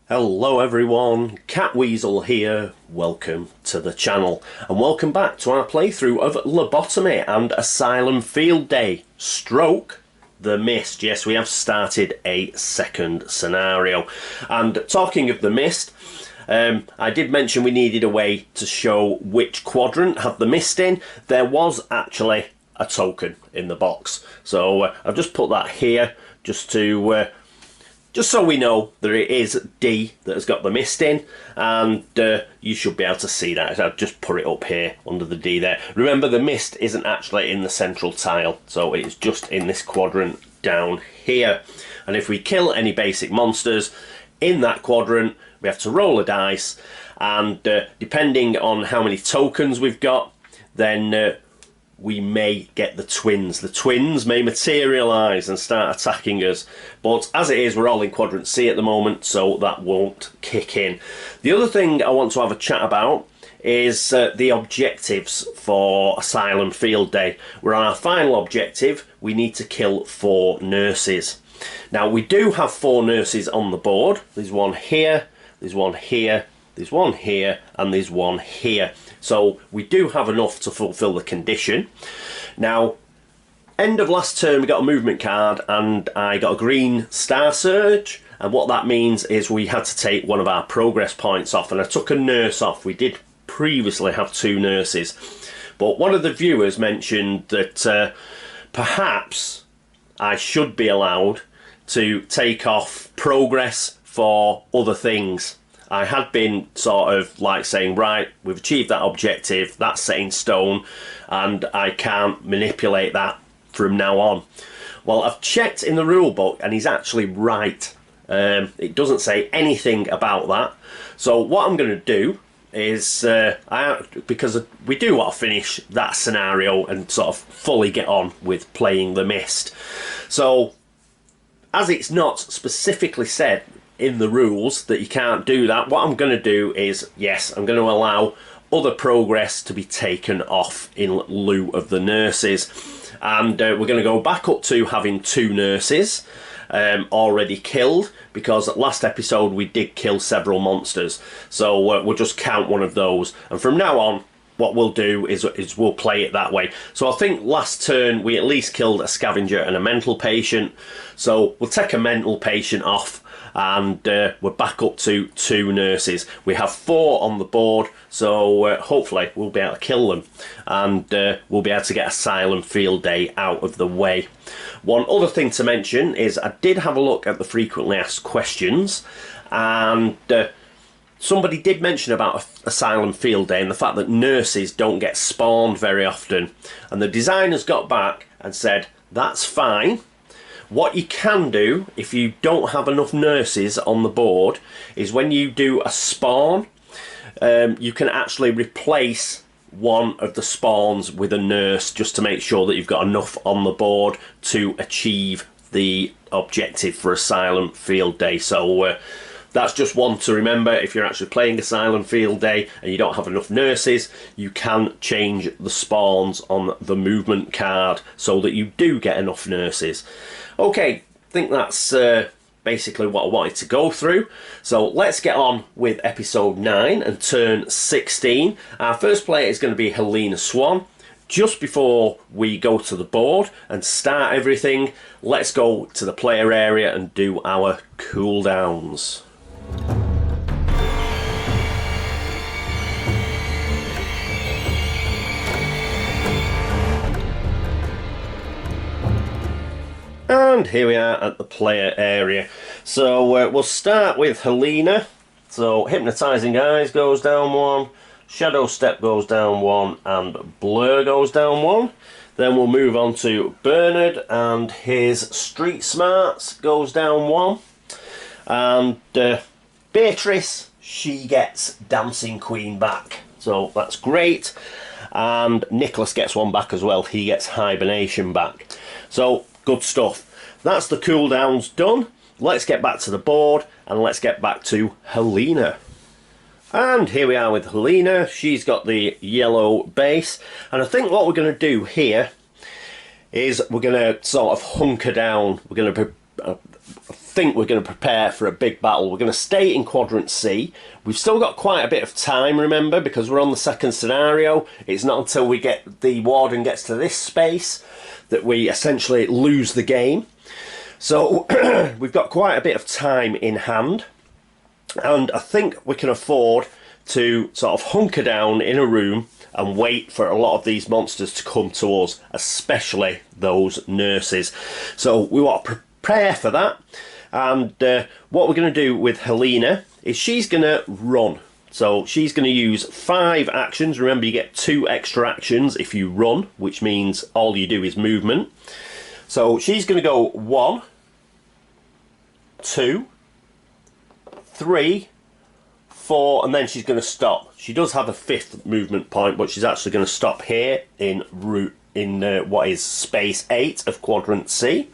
Hello everyone, Catweazle here, welcome to the channel and welcome back to our playthrough of Lobotomy and Asylum Field Day, stroke The Mist. Yes, we have started a second scenario. And talking of The Mist, I did mention we needed a way to show which quadrant had the mist in. There was actually a token in the box, so I've just put that here just so we know that it is D that has got the mist in, and you should be able to see that. I've just put it up here under the D there. Remember, the mist isn't actually in the central tile, so it's just in this quadrant down here. And if we kill any basic monsters in that quadrant, we have to roll a dice, and depending on how many tokens we've got, then we may get the twins. The twins may materialise and start attacking us, but as it is, we're all in quadrant C at the moment, so that won't kick in. The other thing I want to have a chat about is the objectives for Asylum Field Day. We're on our final objective. We need to kill 4 nurses. Now, we do have 4 nurses on the board. There's one here, there's one here, there's one here, and there's one here. So we do have enough to fulfill the condition. Now, end of last turn we got a movement card and I got a green star surge, and what that means is we had to take one of our progress points off, and I took a nurse off. We did previously have 2 nurses, but one of the viewers mentioned that perhaps I should be allowed to take off progress for other things. I had been sort of like saying, right, we've achieved that objective, that's set in stone, and I can't manipulate that from now on. Well, I've checked in the rule book and he's actually right. It doesn't say anything about that. So what I'm going to do is, because we do want to finish that scenario and sort of fully get on with playing the mist. So, as it's not specifically said in the rules that you can't do that, what I'm going to do is, yes, I'm going to allow other progress to be taken off in lieu of the nurses, and we're going to go back up to having 2 nurses already killed, because last episode we did kill several monsters, so we'll just count one of those, and from now on what we'll do is we'll play it that way. So I think last turn we at least killed a scavenger and a mental patient, so we'll take a mental patient off, and we're back up to 2 nurses. We have 4 on the board, so hopefully we'll be able to kill them, and we'll be able to get Asylum Field Day out of the way. One other thing to mention is I did have a look at the frequently asked questions, and somebody did mention about Asylum Field Day and the fact that nurses don't get spawned very often, and the designers got back and said that's fine. What you can do if you don't have enough nurses on the board is when you do a spawn, you can actually replace one of the spawns with a nurse, just to make sure that you've got enough on the board to achieve the objective for Asylum Field Day. So that's just one to remember. If you're actually playing Asylum Field Day and you don't have enough nurses, you can change the spawns on the movement card so that you do get enough nurses. Okay, I think that's basically what I wanted to go through. So let's get on with episode 9 and turn 16. Our first player is going to be Helena Swan. Just before we go to the board and start everything, let's go to the player area and do our cooldowns. And here we are at the player area. So we'll start with Helena. So Hypnotising Eyes goes down 1, Shadow Step goes down 1, and Blur goes down 1. Then we'll move on to Bernard, and his Street Smarts goes down 1. And Beatrice, she gets Dancing Queen back. So that's great. And Nicholas gets one back as well. He gets Hibernation back. So good stuff. That's the cooldowns done. Let's get back to the board and let's get back to Helena. And here we are with Helena. She's got the yellow base, and I think what we're going to do here is we're going to sort of hunker down. We're going to think we're going to prepare for a big battle. We're going to stay in Quadrant C. We've still got quite a bit of time, remember, because we're on the second scenario. It's not until the Warden gets to this space that we essentially lose the game. So we've got quite a bit of time in hand, and I think we can afford to sort of hunker down in a room and wait for a lot of these monsters to come to us, especially those nurses. So we want to prepare for that. And what we're going to do with Helena is she's going to run. So she's going to use 5 actions. Remember, you get 2 extra actions if you run, which means all you do is movement. So she's going to go 1, 2, 3, 4, and then she's going to stop. She does have a 5th movement point, but she's actually going to stop here in what is space 8 of Quadrant C.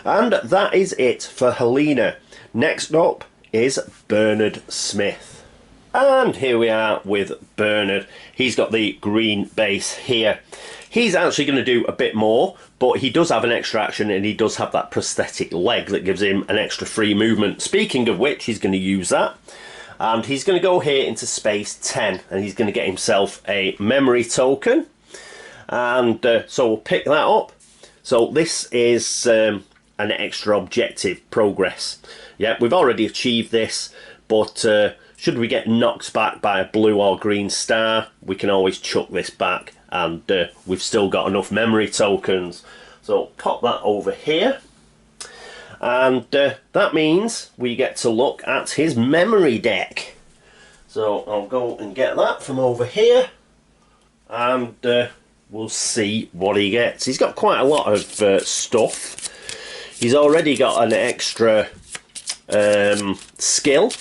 And that is it for Helena. Next up is Bernard Smith. And here we are with Bernard. He's got the green base here. He's actually going to do a bit more, but he does have an extra action, and he does have that prosthetic leg that gives him an extra free movement. Speaking of which, he's going to use that. And he's going to go here into space 10, and he's going to get himself a memory token. And so we'll pick that up. So this is an extra objective progress. Yeah, we've already achieved this, but should we get knocked back by a blue or green star, we can always chuck this back, and we've still got enough memory tokens. So pop that over here, and that means we get to look at his memory deck. So I'll go and get that from over here, and we'll see what he gets. He's got quite a lot of stuff. He's already got an extra skill,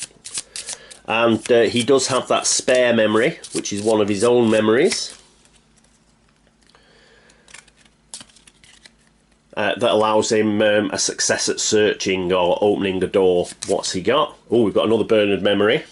and he does have that spare memory, which is one of his own memories, that allows him a success at searching or opening a door. What's he got? Oh, we've got another Bernard memory.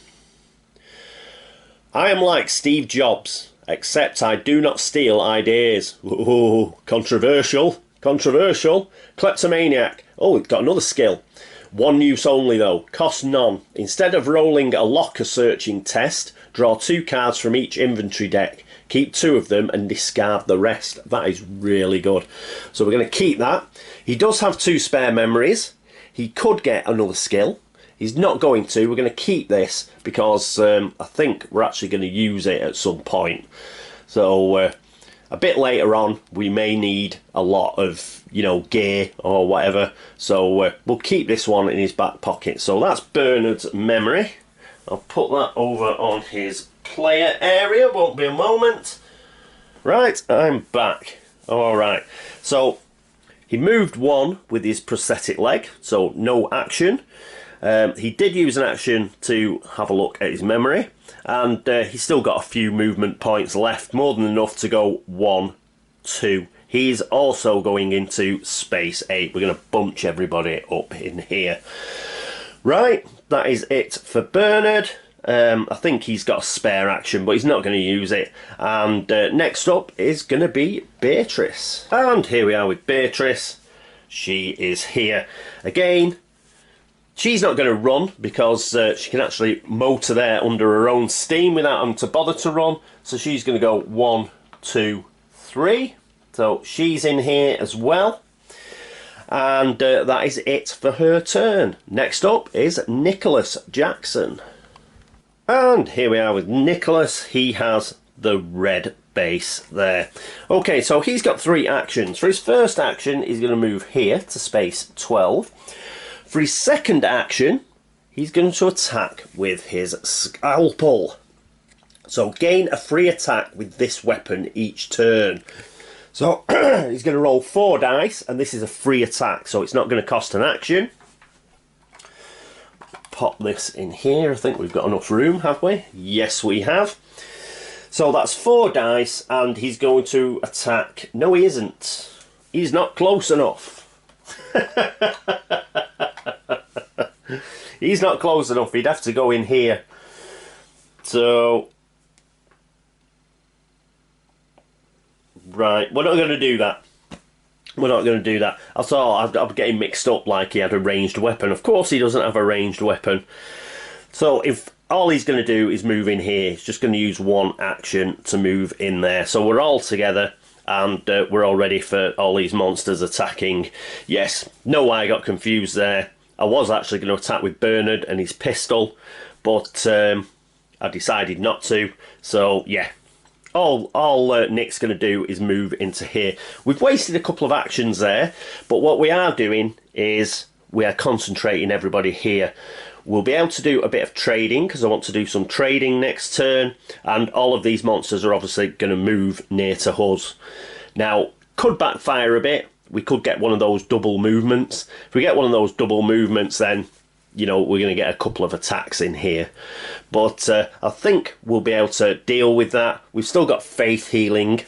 I am like Steve Jobs, except I do not steal ideas. Ooh, controversial. Controversial. Kleptomaniac. Oh, we've got another skill. 1 use only though. Cost none. Instead of rolling a locker searching test, draw 2 cards from each inventory deck. Keep 2 of them and discard the rest. That is really good. So we're going to keep that. He does have 2 spare memories. He could get another skill. He's not going to. We're going to keep this because I think we're actually going to use it at some point. So a bit later on, we may need a lot of, you know, gear or whatever. So we'll keep this one in his back pocket. So that's Bernard's memory. I'll put that over on his player area. Won't be a moment. Right, I'm back. All right. So he moved 1 with his prosthetic leg. So no action. He did use an action to have a look at his memory, and he's still got a few movement points left, more than enough to go 1, 2. He's also going into space 8. We're going to bunch everybody up in here. Right, that is it for Bernard. I think he's got a spare action, but he's not going to use it. And next up is going to be Beatrice. And here we are with Beatrice. She is here again. She's not going to run because she can actually motor there under her own steam without having to bother to run. So she's going to go 1, 2, 3. So she's in here as well. And that is it for her turn. Next up is Nicholas Jackson. And here we are with Nicholas. He has the red base there. Okay, so he's got 3 actions. For his first action, he's going to move here to space 12. For his second action, he's going to attack with his scalpel. So gain a free attack with this weapon each turn. So he's going to roll 4 dice, and this is a free attack, so it's not going to cost an action. Pop this in here. I think we've got enough room, have we? Yes, we have. So that's 4 dice, and he's going to attack. No, he isn't. He's not close enough. He's not close enough. He'd have to go in here. So, right, we're not going to do that. We're not going to do that. I thought I'm getting mixed up like he had a ranged weapon. Of course he doesn't have a ranged weapon. So if all he's going to do is move in here, he's just going to use one action to move in there. So we're all together, and we're all ready for all these monsters attacking. Yes, no, I got confused there. I was actually going to attack with Bernard and his pistol, but I decided not to. So yeah. All Nick's going to do is move into here. We've wasted a couple of actions there, but what we are doing is we are concentrating everybody here. We'll be able to do a bit of trading, because I want to do some trading next turn, and all of these monsters are obviously going to move near to us. Now, could backfire a bit. We could get one of those double movements. If we get one of those double movements, then you know, we're going to get a couple of attacks in here. But I think we'll be able to deal with that. We've still got faith healing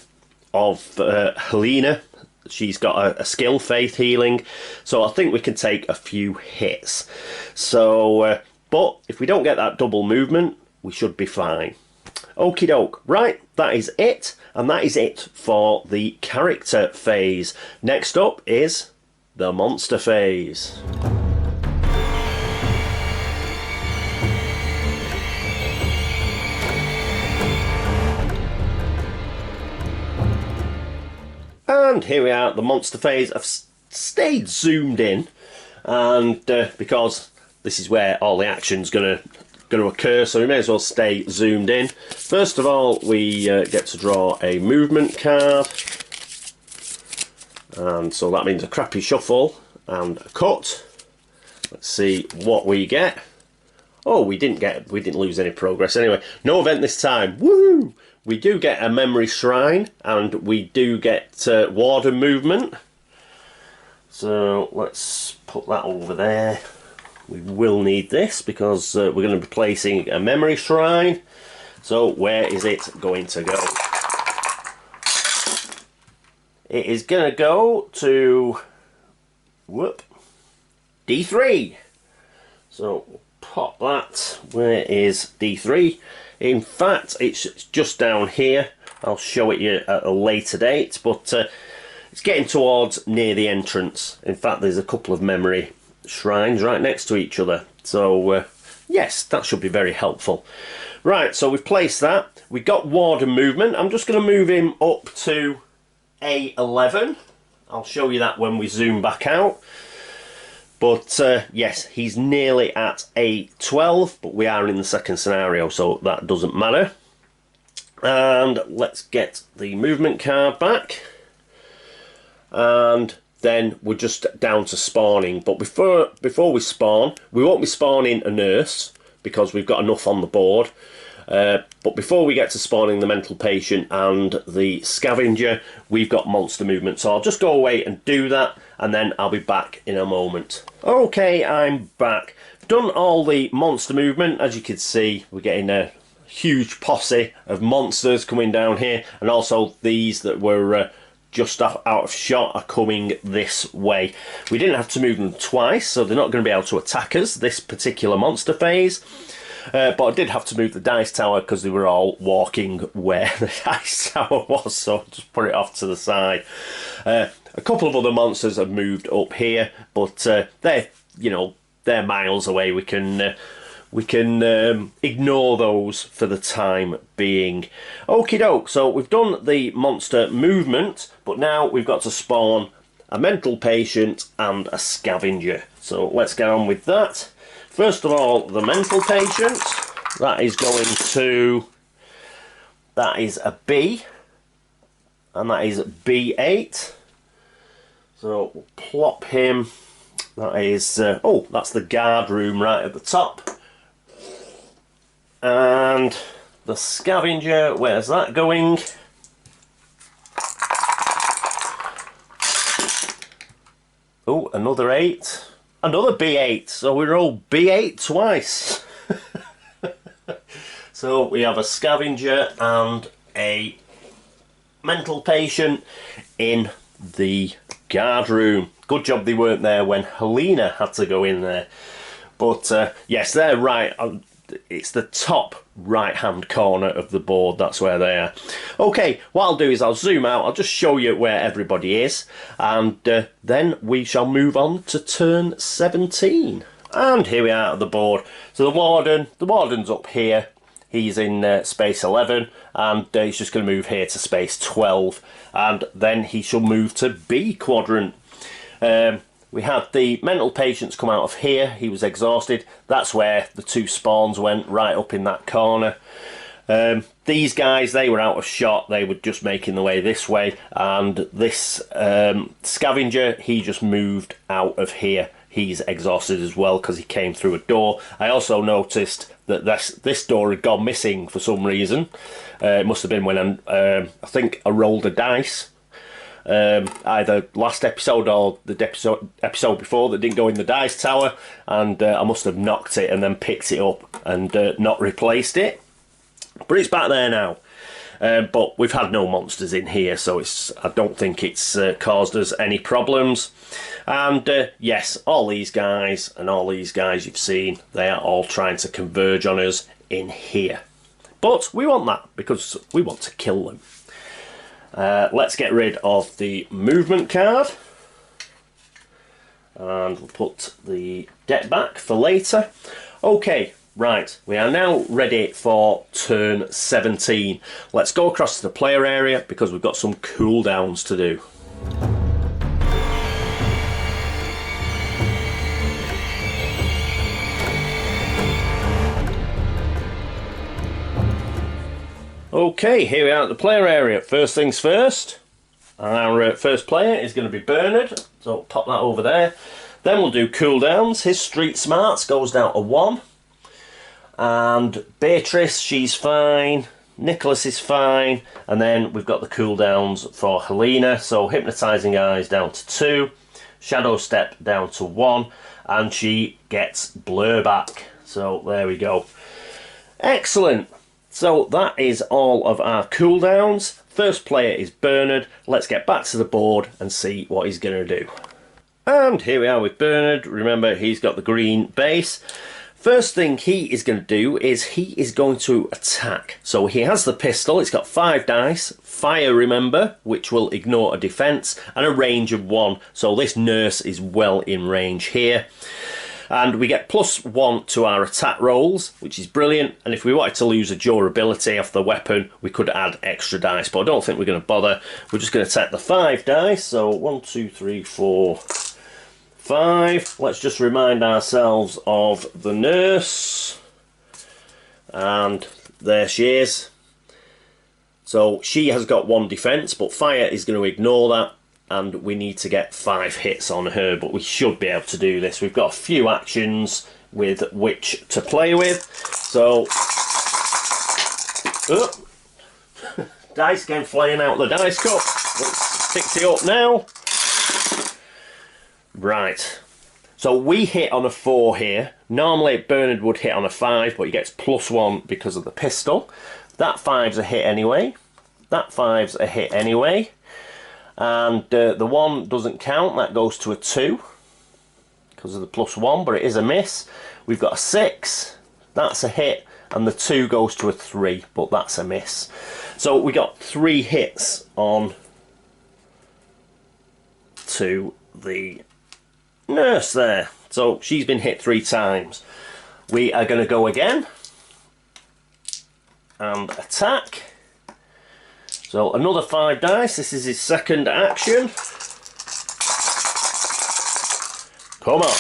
of Helena. She's got a skill, faith healing. So I think we can take a few hits. So, but if we don't get that double movement, we should be fine. Okie doke. Right, that is it. And that is it for the character phase. Next up is the monster phase. And here we are at the monster phase. I've stayed zoomed in, and because this is where all the action's going to occur, so we may as well stay zoomed in. First of all, we get to draw a movement card, and so that means a crappy shuffle and a cut. Let's see what we get. Oh, we didn't lose any progress anyway. No event this time. Woohoo! We do get a memory shrine, and we do get warden movement. So let's put that over there. We will need this because we're going to be placing a memory shrine. So where is it going to go? It is going to go to D3. So we'll pop that. Where is D3? In fact, it's just down here. I'll show it you at a later date, but it's getting towards near the entrance. In fact, there's a couple of memory shrines right next to each other. So, yes, that should be very helpful. Right, so we've placed that. We got warden movement. I'm just going to move him up to A11. I'll show you that when we zoom back out. But yes, he's nearly at A12, but we are in the second scenario, so that doesn't matter. And let's get the movement card back. And then we're just down to spawning. But before we spawn, we won't be spawning a nurse, because we've got enough on the board. But before we get to spawning the mental patient and the scavenger, we've got monster movement. So I'll just go away and do that, and then I'll be back in a moment. Okay, I'm back. Done all the monster movement. As you can see, we're getting a huge posse of monsters coming down here, and also these that were just out of shot are coming this way. We didn't have to move them twice, so they're not going to be able to attack us this particular monster phase. But I did have to move the dice tower because they were all walking where the dice tower was, so just put it off to the side. A couple of other monsters have moved up here, but they're miles away. We can ignore those for the time being. Okie doke. So we've done the monster movement, but now we've got to spawn a mental patient and a scavenger. So let's get on with that. First of all, the mental patient, that is a B, and that is B8. So we'll plop him, that is, that's the guard room right at the top. And the scavenger, where's that going? Oh, another 8. Another B8, so we're all B8 twice. So we have a scavenger and a mental patient in the guard room. Good job they weren't there when Helena had to go in there. But yes, they're right it's the top right hand corner of the board. That's where they are. Okay, what I'll do is I'll zoom out. I'll just show you where everybody is, and then we shall move on to turn 17. And here we are at the board. So the warden's up here. He's in space 11, and he's just going to move here to space 12, and then he shall move to B quadrant. We had the mental patients come out of here. He was exhausted. That's where the two spawns went, right up in that corner. These guys, they were out of shot. They were just making the way this way, and this scavenger, he just moved out of here. He's exhausted as well because he came through a door. I also noticed that this door had gone missing for some reason. It must have been when I think I rolled a dice. Either last episode or the episode before that didn't go in the dice tower, and I must have knocked it and then picked it up and not replaced it. But it's back there now. But we've had no monsters in here, so I don't think it's caused us any problems. And yes, all these guys and all these guys you've seen, they are all trying to converge on us in here. But we want that because we want to kill them. Let's get rid of the movement card. And we'll put the deck back for later. Okay. Right, we are now ready for turn 17. Let's go across to the player area because we've got some cooldowns to do. Okay, here we are at the player area. First things first, our first player is going to be Bernard, so pop that over there. Then we'll do cooldowns. His street smarts goes down to 1. And Beatrice, she's fine. Nicholas is fine. And then we've got the cooldowns for Helena. So Hypnotising Eyes down to 2. Shadow Step down to 1. And she gets Blur back. So there we go. Excellent. So that is all of our cooldowns. First player is Bernard. Let's get back to the board and see what he's going to do. And here we are with Bernard. Remember, he's got the green base. First thing he is going to do is he is going to attack. So he has the pistol, it's got 5 dice, fire remember, which will ignore a defence, and a range of 1. So this nurse is well in range here. And we get +1 to our attack rolls, which is brilliant. And if we wanted to lose a durability off the weapon, we could add extra dice, but I don't think we're going to bother. We're just going to take the 5 dice, so 1, 2, 3, 4... 5. Let's just remind ourselves of the nurse, and there she is. So she has got 1 defense, but fire is going to ignore that, and we need to get 5 hits on her, but we should be able to do this. We've got a few actions with which to play with. So dice again flying out the dice cup. Let's fix it up now. Right, so we hit on a 4 here. Normally Bernard would hit on a 5, but he gets +1 because of the pistol. That 5's a hit anyway. That 5's a hit anyway. And the 1 doesn't count, that goes to a 2 because of the +1, but it is a miss. We've got a 6, that's a hit, and the 2 goes to a 3, but that's a miss. So we got 3 hits on to the nurse there. So she's been hit 3 times. We are going to go again and attack. So another 5 dice. This is his second action. Come on.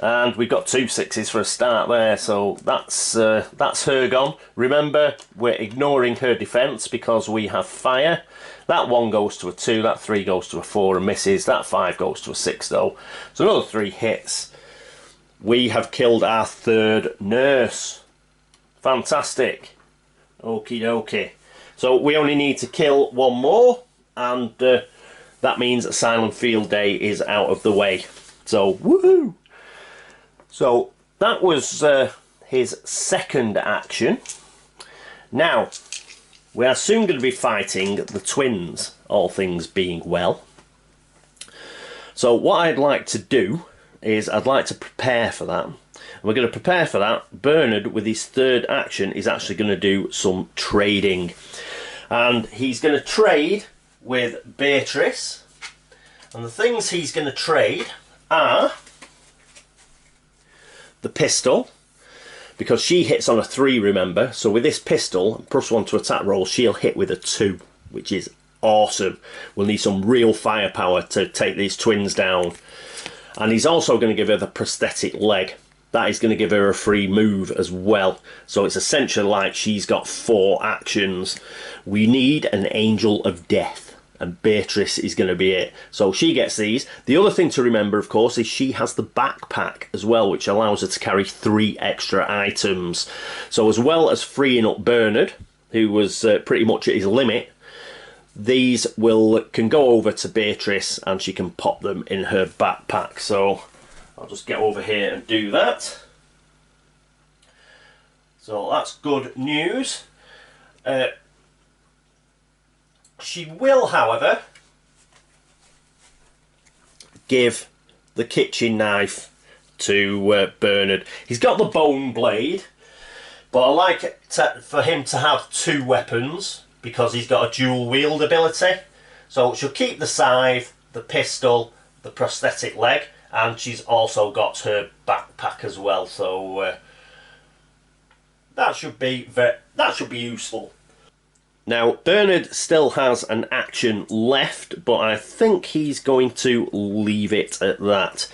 And we've got 2 6s for a start there, so that's her gone. Remember, we're ignoring her defence because we have fire. That 1 goes to a 2, that 3 goes to a 4 and misses. That 5 goes to a 6 though. So another 3 hits. We have killed our 3rd nurse. Fantastic. Okie dokie. So we only need to kill 1 more, and that means Asylum Field Day is out of the way. So, woohoo! So that was his second action. Now, we are soon going to be fighting the twins, all things being well. So what I'd like to do is I'd like to prepare for that. And we're going to prepare for that. Bernard, with his third action, is actually going to do some trading. And he's going to trade with Beatrice. And the things he's going to trade are the pistol, because she hits on a 3, remember. So with this pistol, +1 to attack roll, she'll hit with a 2, which is awesome. We'll need some real firepower to take these twins down. And he's also going to give her the prosthetic leg. That is going to give her a free move as well. So it's essentially like she's got 4 actions. We need an Angel of Death, and Beatrice is going to be it. So she gets these. The other thing to remember, of course, is she has the backpack as well, which allows her to carry 3 extra items. So as well as freeing up Bernard, who was pretty much at his limit, these can go over to Beatrice and she can pop them in her backpack. So I'll just get over here and do that. So that's good news. She will, however, give the kitchen knife to Bernard. He's got the bone blade, but I like for him to have 2 weapons, because he's got a dual wield ability. So she'll keep the scythe, the pistol, the prosthetic leg, and she's also got her backpack as well. So that should be useful. Now Bernard still has an action left, but I think he's going to leave it at that.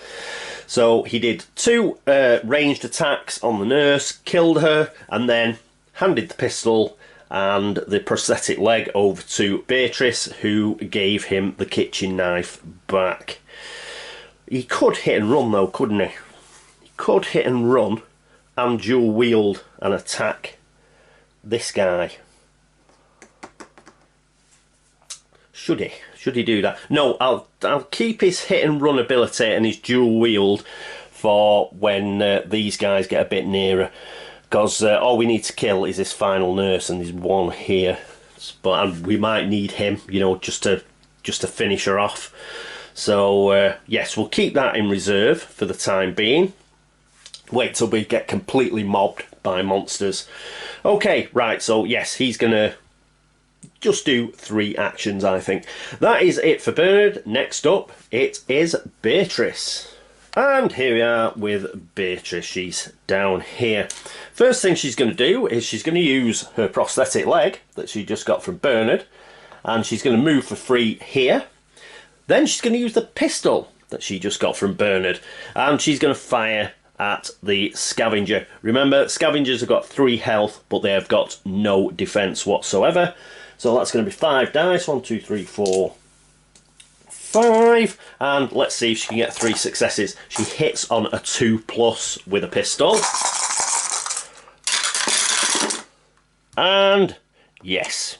So he did 2 ranged attacks on the nurse, killed her, and then handed the pistol and the prosthetic leg over to Beatrice, who gave him the kitchen knife back. He could hit and run though, couldn't he? He could hit and run and dual wield and attack this guy. Should he? Should he do that? No, I'll keep his hit and run ability and his dual wield for when these guys get a bit nearer. Because all we need to kill is this final nurse, and there's one here, but we might need him, you know, just to finish her off. So yes, we'll keep that in reserve for the time being. Wait till we get completely mobbed by monsters. Okay, right. So yes, he's gonna just do 3 actions, I think. That is it for Bernard. Next up, it is Beatrice. And here we are with Beatrice. She's down here. First thing she's going to do is she's going to use her prosthetic leg that she just got from Bernard, and she's going to move for free here. Then she's going to use the pistol that she just got from Bernard, and she's going to fire at the scavenger. Remember, scavengers have got 3 health, but they have got no defense whatsoever. So that's going to be 5 dice. 1, 2, 3, 4, 5, and let's see if she can get 3 successes. She hits on a 2+ with a pistol, and yes,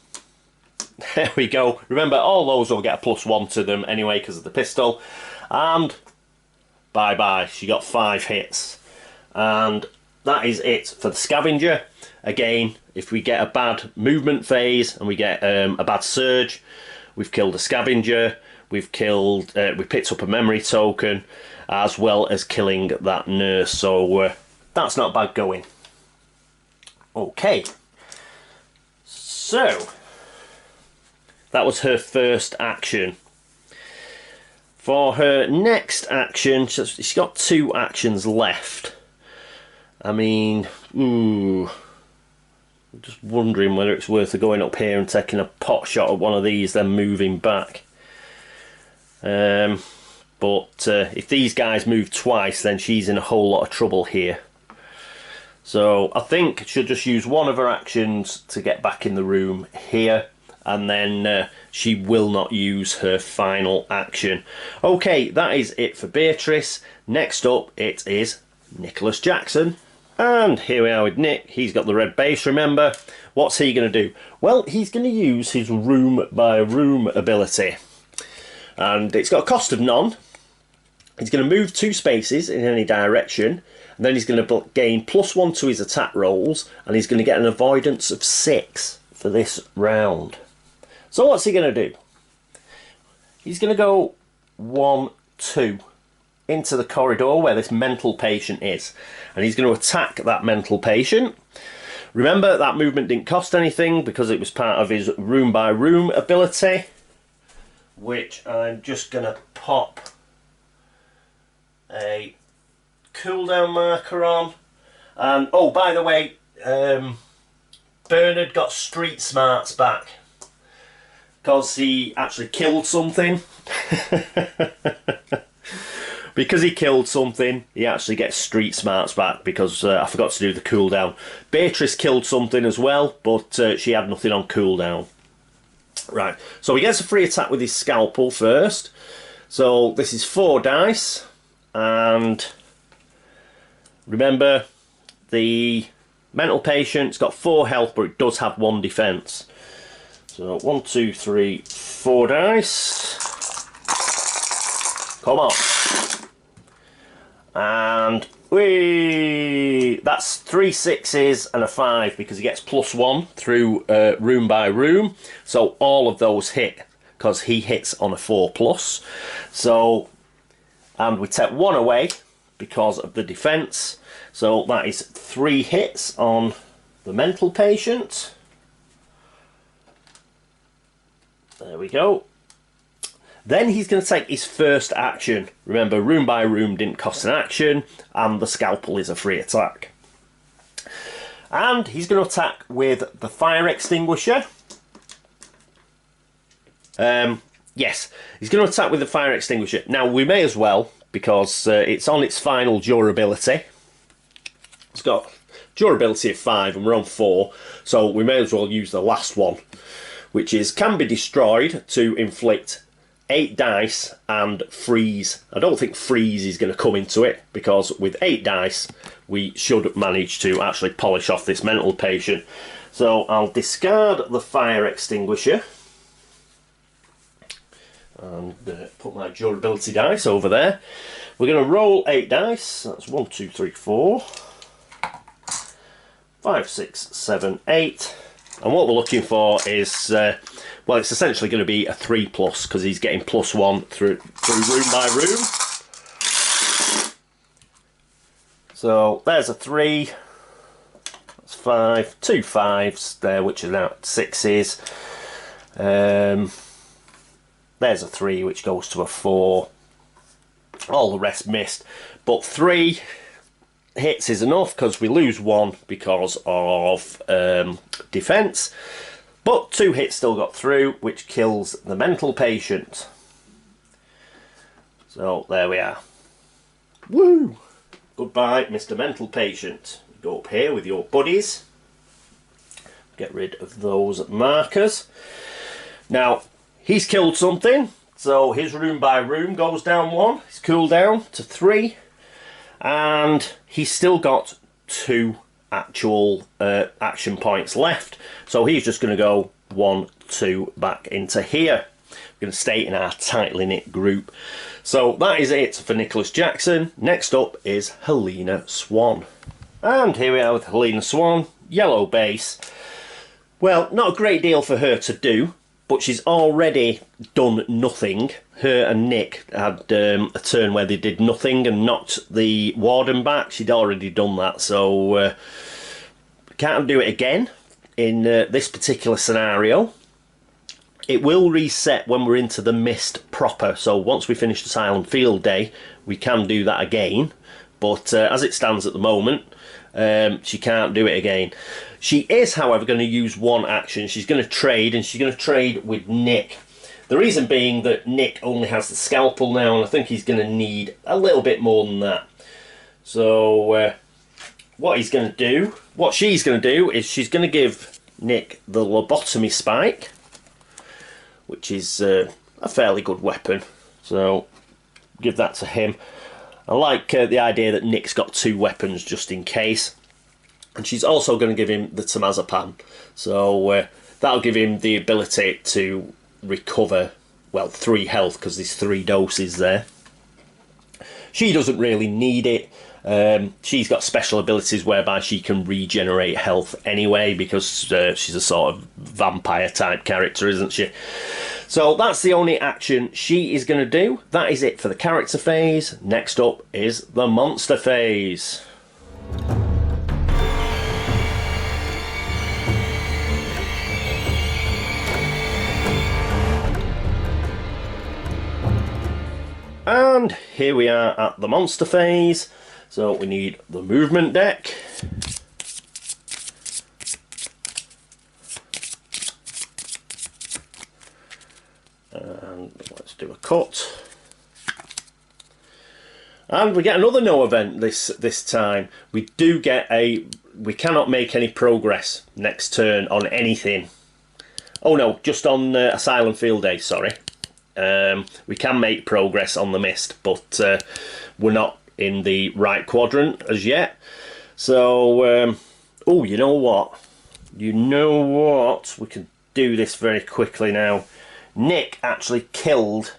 there we go. Remember, all those will get a +1 to them anyway because of the pistol, and bye bye, she got 5 hits. And that is it for the scavenger. Again, if we get a bad movement phase and we get a bad surge, we've killed a scavenger. We picked up a memory token, as well as killing that nurse. So that's not bad going. Okay. So that was her first action. For her next action, she's got 2 actions left. I mean, I'm just wondering whether it's worth going up here and taking a pot shot at one of these, then moving back. But if these guys move twice, then she's in a whole lot of trouble here. So I think she'll just use one of her actions to get back in the room here, and then she will not use her final action. Okay, that is it for Beatrice. Next up, it is Nicholas Jackson. And here we are with Nick. He's got the red base, remember. What's he going to do? Well, he's going to use his room by room ability. And it's got a cost of none. He's going to move 2 spaces in any direction, and then he's going to gain +1 to his attack rolls, and he's going to get an avoidance of 6 for this round. So what's he going to do? He's going to go 1, 2 into the corridor where this mental patient is, and he's going to attack that mental patient. Remember, that movement didn't cost anything because it was part of his room by room ability, which I'm just going to pop a cooldown marker on. And oh, by the way, Bernard got street smarts back because he actually killed something. Because he killed something, he actually gets street smarts back because I forgot to do the cooldown. Beatrice killed something as well, but she had nothing on cooldown. Right, so he gets a free attack with his scalpel first. So this is 4 dice, and remember, the mental patient's got 4 health, but it does have 1 defense. So 1, 2, 3, 4 dice. Come on. And that's 3 6s and a 5 because he gets +1 through room by room. So all of those hit because he hits on a 4+. So, and we take 1 away because of the defense. So that is 3 hits on the mental patient. There we go. Then he's going to take his first action. Remember, room by room didn't cost an action, and the scalpel is a free attack. And he's going to attack with the fire extinguisher. Yes, he's going to attack with the fire extinguisher. Now, we may as well, because it's on its final durability. It's got durability of 5, and we're on 4, so we may as well use the last one, which is can be destroyed to inflict 8 dice and freeze. I don't think freeze is going to come into it because with 8 dice we should manage to actually polish off this mental patient. So I'll discard the fire extinguisher and put my durability dice over there. We're going to roll 8 dice. That's 1, 2, 3, 4, 5, 6, 7, 8. And what we're looking for is, well, it's essentially going to be a 3+ because he's getting +1 through room by room. So there's a 3. That's 5. 2 5s there, which are now 6s. There's a 3, which goes to a 4. All the rest missed. But 3 hits is enough because we lose 1 because of defense, but 2 hits still got through, which kills the mental patient. So there we are. Woo! Goodbye, Mr. Mental Patient. Go up here with your buddies. Get rid of those markers. Now, he's killed something, so his room by room goes down 1. His cooldown to 3. And he's still got 2 actual action points left. So he's just going to go 1, 2 back into here. We're going to stay in our tightly knit group. So that is it for Nicholas Jackson. Next up is Helena Swan. And here we are with Helena Swan, yellow base. Well, not a great deal for her to do, but she's already done nothing. Her and Nick had a turn where they did nothing and knocked the warden back. She'd already done that, so can't do it again in this particular scenario. It will reset when we're into the mist proper, so once we finish Asylum Field Day, we can do that again. But as it stands at the moment, she can't do it again. She is, however, going to use 1 action. She's going to trade, and she's going to trade with Nick. The reason being that Nick only has the scalpel now, and I think he's going to need a little bit more than that. So what she's going to do is she's going to give Nick the Lobotomy spike, which is a fairly good weapon. So give that to him. I like the idea that Nick's got 2 weapons just in case. And she's also going to give him the Temazepam. So that'll give him the ability to recover, well, 3 health because there's 3 doses there. She doesn't really need it. She's got special abilities whereby she can regenerate health anyway because she's a sort of vampire type character, isn't she? So that's the only action she is going to do. That is it for the character phase. Next up is the monster phase. And here we are at the monster phase. So we need the movement deck. And let's do a cut. And we get another no event this time. We do get we cannot make any progress next turn on anything. Oh no, just on Asylum Field Day, sorry. We can make progress on the mist, but we're not in the right quadrant as yet. So, oh, you know what? You know what? We can do this very quickly now. Nick actually killed...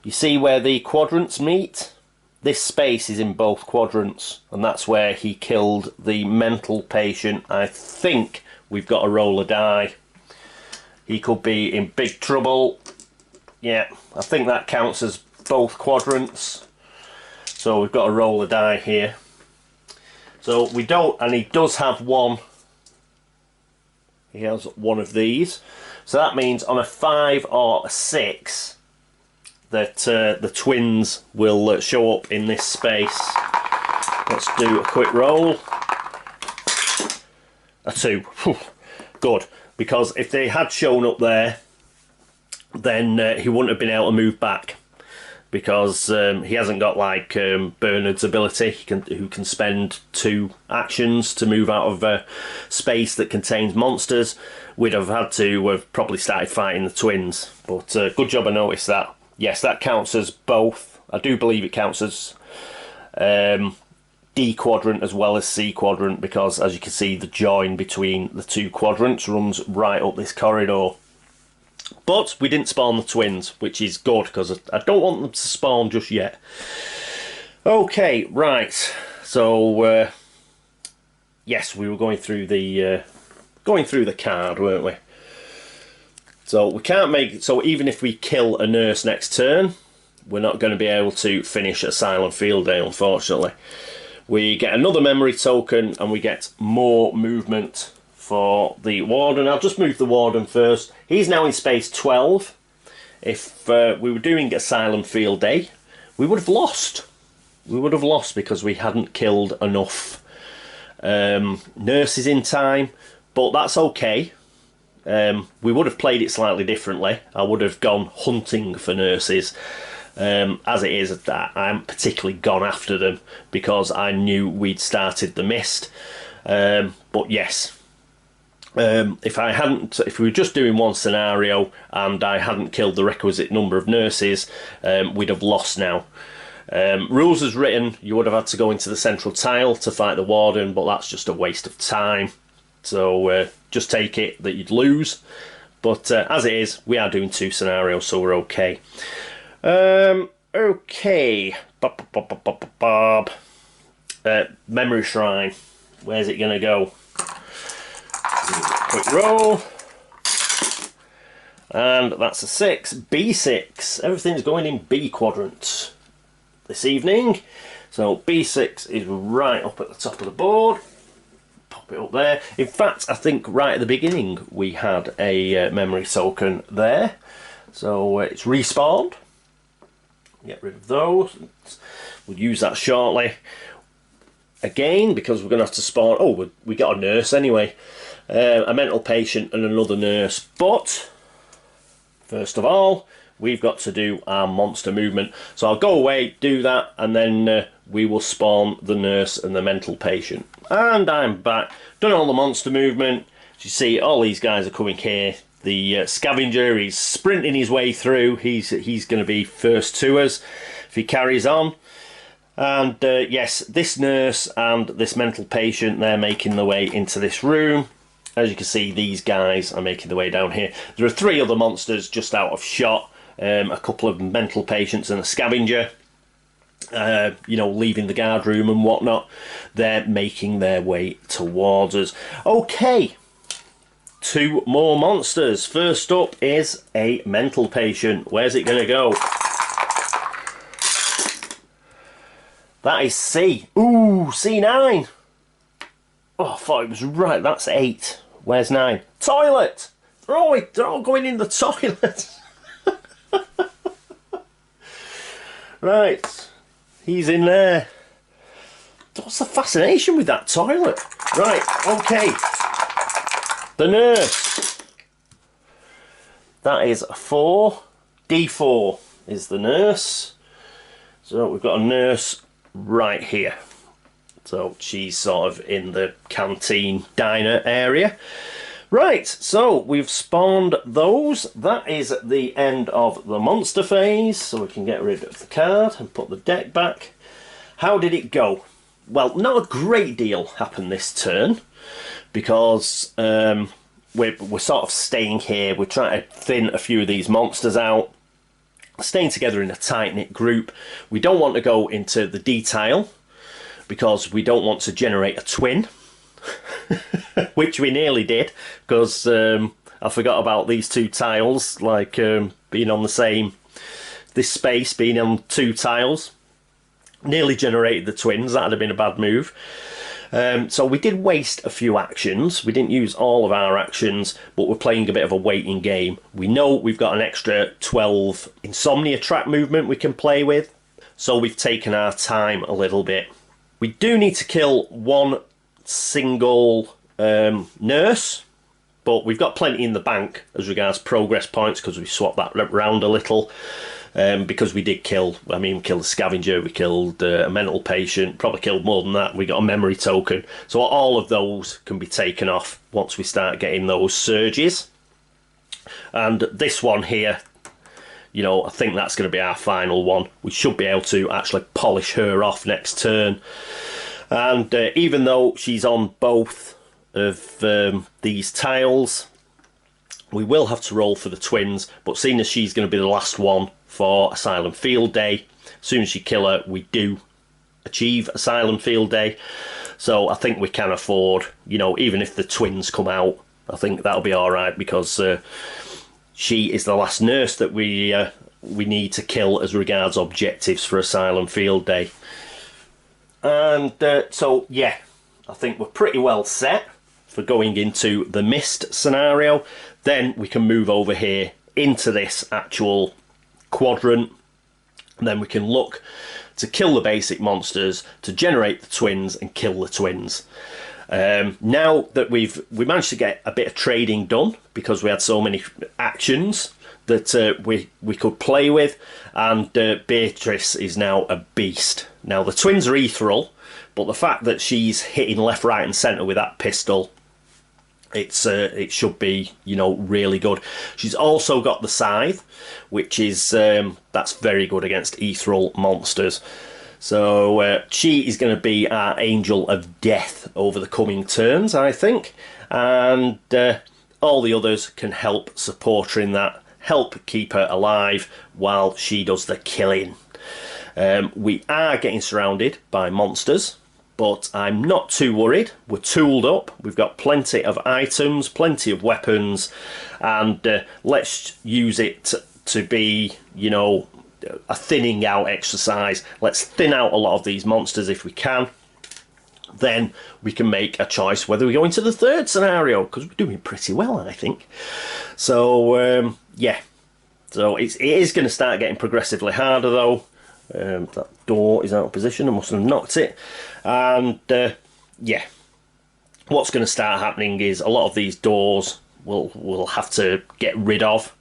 You see where the quadrants meet? This space is in both quadrants, and that's where he killed the mental patient. I think we've got to roll a die. He could be in big trouble. Yeah, I think that counts as both quadrants. So we've got to roll a die here. So we don't, and he does have one. He has one of these. So that means on a 5 or a 6 that the twins will show up in this space. Let's do a quick roll. A 2. Whew. Good, because if they had shown up there, then he wouldn't have been able to move back, because he hasn't got like Bernard's ability, who can spend 2 actions to move out of a space that contains monsters. We'd have had to have probably started fighting the twins, but good job I noticed that. Yes, that counts as both. I do believe it counts as D quadrant as well as C quadrant, because as you can see, the join between the 2 quadrants runs right up this corridor. But we didn't spawn the twins, which is good, because I don't want them to spawn just yet. Okay, right. So yes, we were going through the card, weren't we? So we can't make it. So even if we kill a nurse next turn, we're not going to be able to finish Asylum Field Day, unfortunately. We get another memory token, and we get more movement for the warden. I'll just move the warden first. He's now in space 12. If we were doing Asylum Field Day, we would have lost. We would have lost because we hadn't killed enough nurses in time, but that's okay. We would have played it slightly differently. I would have gone hunting for nurses. As it is, that I haven't particularly gone after them because I knew we'd started the mist. But yes, if we were just doing one scenario and I hadn't killed the requisite number of nurses, we'd have lost now. Rules as written, you would have had to go into the central tile to fight the warden, but that's just a waste of time. So just take it that you'd lose. But as it is, we are doing 2 scenarios, so we're okay. Okay. Memory Shrine. Where's it going to go? Quick roll. And that's a 6. B6. Everything's going in B quadrant this evening. So B6 is right up at the top of the board. Pop it up there. In fact, I think right at the beginning we had a memory token there. So it's respawned. Get rid of those. We'll use that shortly. Again, because we're going to have to spawn... Oh, we got a nurse anyway. A mental patient and another nurse. But, first of all, we've got to do our monster movement. So I'll go away, do that, and then we will spawn the nurse and the mental patient. And I'm back. Done all the monster movement. As you see, all these guys are coming here. The scavenger, he's sprinting his way through. He's going to be first to us if he carries on. And yes, this nurse and this mental patient, they're making their way into this room. As you can see, these guys are making their way down here. There are 3 other monsters just out of shot. A couple of mental patients and a scavenger. You know, leaving the guard room and whatnot. They're making their way towards us. Okay. 2 more monsters. First up is a mental patient. Where's it going to go? That is C. Ooh, C9. Oh, I thought it was right. That's 8. Where's 9? Toilet. They're all going in the toilet. Right. He's in there. What's the fascination with that toilet? Right, okay. The nurse. That is a 4. D4 is the nurse. So we've got a nurse right here. So she's sort of in the canteen diner area. Right, so we've spawned those. That is the end of the monster phase. So we can get rid of the card and put the deck back. How did it go? Well, not a great deal happened this turn because we're sort of staying here. We're trying to thin a few of these monsters out, staying together in a tight-knit group. We don't want to go into the detail because we don't want to generate a twin, which we nearly did because I forgot about these 2 tiles, like being on the same, this space being on 2 tiles. Nearly generated the twins. That would have been a bad move. So we did waste a few actions. We didn't use all of our actions, but we're playing a bit of a waiting game. We know we've got an extra 12 insomnia trap movement we can play with, so we've taken our time a little bit. We do need to kill 1 single nurse, but we've got plenty in the bank as regards progress points because we swapped that around a little. Because we did kill, we killed a scavenger, we killed a mental patient, probably killed more than that. We got a memory token. So all of those can be taken off once we start getting those surges. And this one here, you know, I think that's going to be our final one. We should be able to actually polish her off next turn. And even though she's on both of these tiles, we will have to roll for the twins, but seeing as she's going to be the last one for Asylum Field Day, as soon as you kill her, we do achieve Asylum Field Day. So I think we can afford, you know, even if the twins come out, I think that'll be alright because she is the last nurse that we need to kill as regards objectives for Asylum Field Day. And so, yeah, I think we're pretty well set for going into the mist scenario. Then we can move over here into this actual quadrant, and then we can look to kill the basic monsters, to generate the twins and kill the twins. Now that we managed to get a bit of trading done because we had so many actions that we could play with, and Beatrice is now a beast. Now the twins are ethereal, but the fact that she's hitting left, right and centre with that pistol, it should be, you know, really good. She's also got the scythe, which is that's very good against ethereal monsters. So she is going to be our angel of death over the coming turns, I think, and all the others can help support her in that, help keep her alive while she does the killing. We are getting surrounded by monsters, but I'm not too worried. We're tooled up, we've got plenty of items, plenty of weapons, and let's use it to be, you know, a thinning out exercise. Let's thin out a lot of these monsters if we can. Then we can make a choice whether we go into the third scenario, because we're doing pretty well, I think. So, yeah. So it is going to start getting progressively harder, though. That door is out of position. I must have knocked it. And yeah, what's going to start happening is a lot of these doors we'll have to get rid of.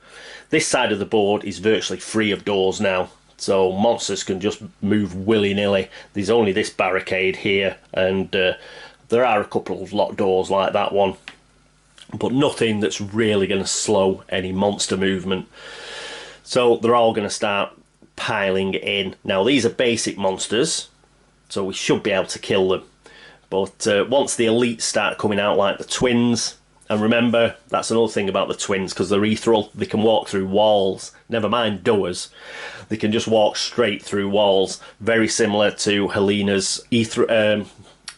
This side of the board is virtually free of doors now, so monsters can just move willy-nilly. There's only this barricade here, and there are a couple of locked doors like that one, but nothing that's really going to slow any monster movement. So they're all going to start piling in. Now these are basic monsters, so we should be able to kill them, but once the elites start coming out like the twins, and remember that's another thing about the twins, because they're ethereal, they can walk through walls, never mind doors, they can just walk straight through walls, very similar to Helena's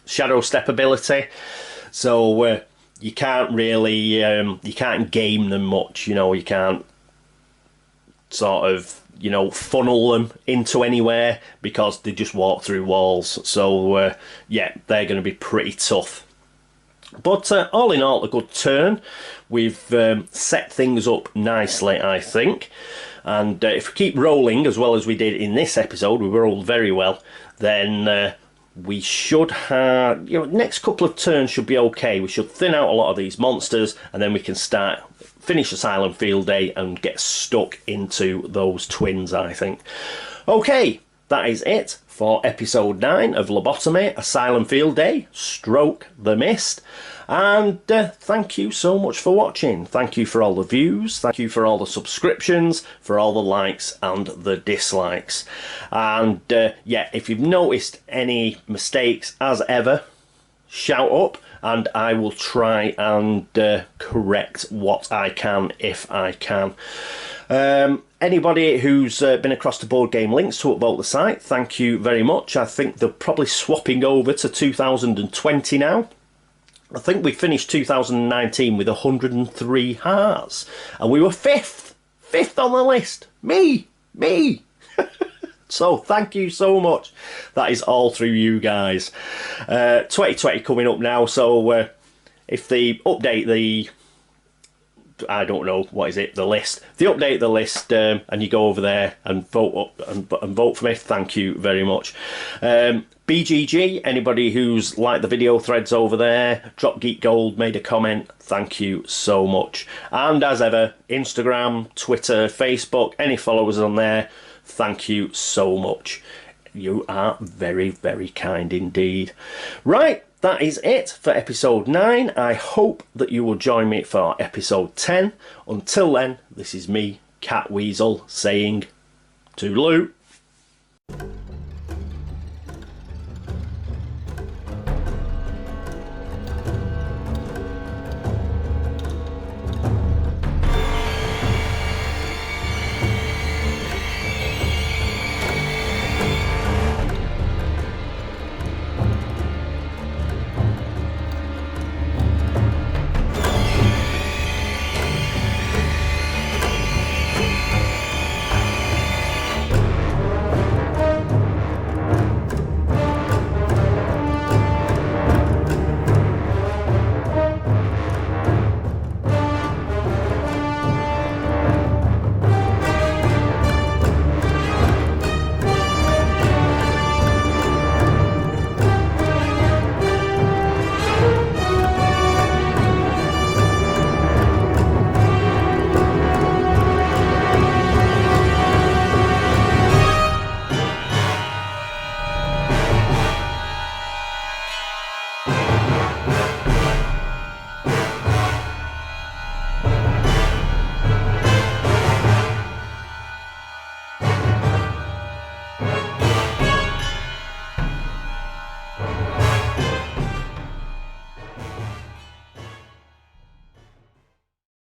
shadow step ability. So you can't really, you can't game them much, you know, you can't sort of, you know, funnel them into anywhere because they just walk through walls. So, yeah, they're going to be pretty tough. But all in all, a good turn. We've set things up nicely, I think. And if we keep rolling as well as we did in this episode, we rolled very well, then we should have, you know, next couple of turns should be okay. We should thin out a lot of these monsters, and then we can finish Asylum Field Day and get stuck into those twins, I think. Okay, that is it for episode 9 of Lobotomy, Asylum Field Day, stroke the mist. And thank you so much for watching. Thank you for all the views, thank you for all the subscriptions, for all the likes and the dislikes. And yeah, if you've noticed any mistakes as ever, shout up and I will try and correct what I can if I can. Anybody who's been across the board game links to upvote the site, thank you very much. I think they're probably swapping over to 2020 now. I think we finished 2019 with 103 hearts, and we were fifth on the list. Me. So thank you so much. That is all through you guys. 2020 coming up now, so if they update the, I don't know, what is it, the list. If they update the list and you go over there and vote up and vote for me, thank you very much. BGG, anybody who's liked the video threads over there, Drop Geek Gold made a comment, thank you so much. And as ever, Instagram, Twitter, Facebook, any followers on there, thank you so much. You are very, very kind indeed. Right, that is it for episode 9. I hope that you will join me for episode 10. Until then, this is me, Catweazle, saying toodaloo.